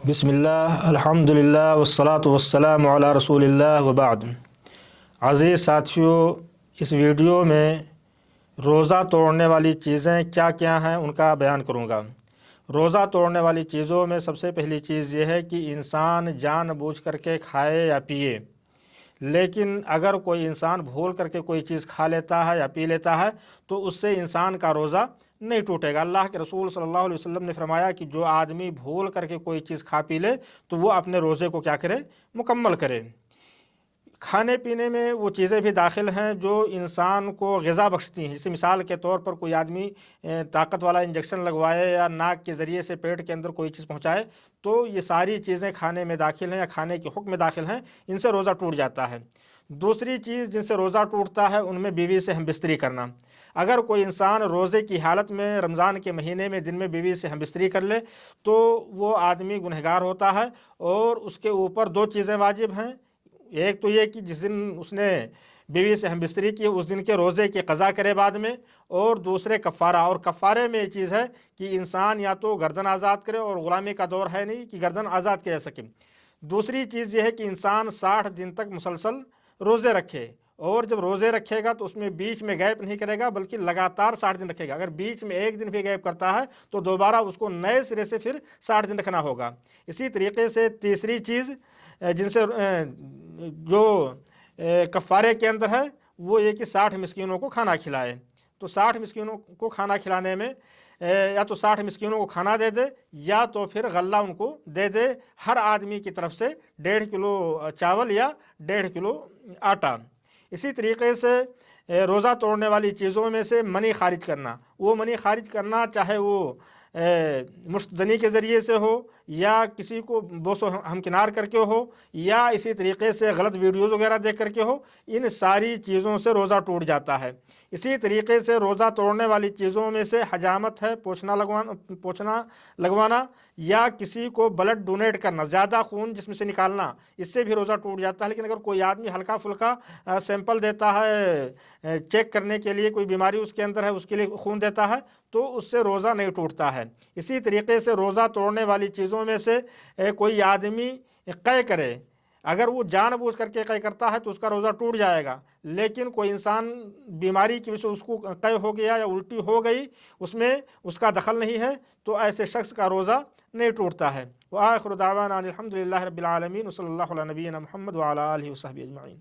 بسم اللہ الحمدللہ والصلاة والسلام علی رسول اللہ وبعد۔ عزیز ساتھیوں، اس ویڈیو میں روزہ توڑنے والی چیزیں کیا کیا ہیں ان کا بیان کروں گا۔ روزہ توڑنے والی چیزوں میں سب سے پہلی چیز یہ ہے کہ انسان جان بوجھ کر کے کھائے یا پیے، لیکن اگر کوئی انسان بھول کر کے کوئی چیز کھا لیتا ہے یا پی لیتا ہے تو اس سے انسان کا روزہ نہیں ٹوٹے گا۔ اللہ کے رسول صلی اللہ علیہ وسلم نے فرمایا کہ جو آدمی بھول کر کے کوئی چیز کھا پی لے تو وہ اپنے روزے کو کیا کرے؟ مکمل کرے۔ کھانے پینے میں وہ چیزیں بھی داخل ہیں جو انسان کو غذا بخشتی ہیں، جیسے مثال کے طور پر کوئی آدمی طاقت والا انجیکشن لگوائے یا ناک کے ذریعے سے پیٹ کے اندر کوئی چیز پہنچائے تو یہ ساری چیزیں کھانے میں داخل ہیں یا کھانے کے حکم میں داخل ہیں، ان سے روزہ ٹوٹ جاتا ہے۔ دوسری چیز جن سے روزہ ٹوٹتا ہے ان میں بیوی سے ہم بستری کرنا۔ اگر کوئی انسان روزے کی حالت میں رمضان کے مہینے میں دن میں بیوی سے ہم بستری کر لے تو وہ آدمی گنہگار ہوتا ہے، اور اس کے اوپر دو چیزیں واجب ہیں۔ ایک تو یہ کہ جس دن اس نے بیوی سے ہم بستری کی اس دن کے روزے کی قضا کرے بعد میں، اور دوسرے کفارہ، اور کفارے میں یہ چیز ہے کہ انسان یا تو گردن آزاد کرے، اور غلامی کا دور ہے نہیں کہ گردن آزاد کیا جا سکے۔ دوسری چیز یہ ہے کہ انسان 60 دن تک مسلسل روزے رکھے، اور جب روزے رکھے گا تو اس میں بیچ میں گیپ نہیں کرے گا بلکہ لگاتار 60 دن رکھے گا۔ اگر بیچ میں ایک دن بھی گیپ کرتا ہے تو دوبارہ اس کو نئے سرے سے پھر 60 دن رکھنا ہوگا۔ اسی طریقے سے تیسری چیز جن سے جو کفارے کے اندر ہے وہ یہ کہ 60 مسکینوں کو کھانا کھلائے۔ تو 60 مسکینوں کو کھانا کھلانے میں یا تو 60 مسکینوں کو کھانا دے دے یا تو پھر غلہ ان کو دے دے، ہر آدمی کی طرف سے 1.5 کلو چاول یا 1.5 کلو آٹا۔ اسی طریقے سے روزہ توڑنے والی چیزوں میں سے منی خارج کرنا، وہ منی خارج کرنا چاہے وہ مشت زنی کے ذریعے سے ہو یا کسی کو بوس و ہمکنار کر کے ہو یا اسی طریقے سے غلط ویڈیوز وغیرہ دیکھ کر کے ہو، ان ساری چیزوں سے روزہ ٹوٹ جاتا ہے۔ اسی طریقے سے روزہ توڑنے والی چیزوں میں سے حجامت ہے، پوچھنا لگوانا یا کسی کو بلڈ ڈونیٹ کرنا، زیادہ خون جسم سے نکالنا، اس سے بھی روزہ ٹوٹ جاتا ہے۔ لیکن اگر کوئی آدمی ہلکا پھلکا سیمپل دیتا ہے چیک کرنے کے لیے، کوئی بیماری اس کے اندر ہے اس کے لیے خون دیتا ہے تو اس سے روزہ نہیں ٹوٹتا ہے۔ اسی طریقے سے روزہ توڑنے والی چیزوں میں سے کوئی آدمی قے کرے، اگر وہ جان بوجھ کر کے قے کرتا ہے تو اس کا روزہ ٹوٹ جائے گا، لیکن کوئی انسان بیماری کی وجہ سے اس کو قے ہو گیا یا الٹی ہو گئی، اس میں اس کا دخل نہیں ہے تو ایسے شخص کا روزہ نہیں ٹوٹتا ہے۔ وآخر دعوانا الحمدللہ رب العالمین، وصلی اللہ علی نبینا محمد وعلی آلہ وصحبہ اجمعین۔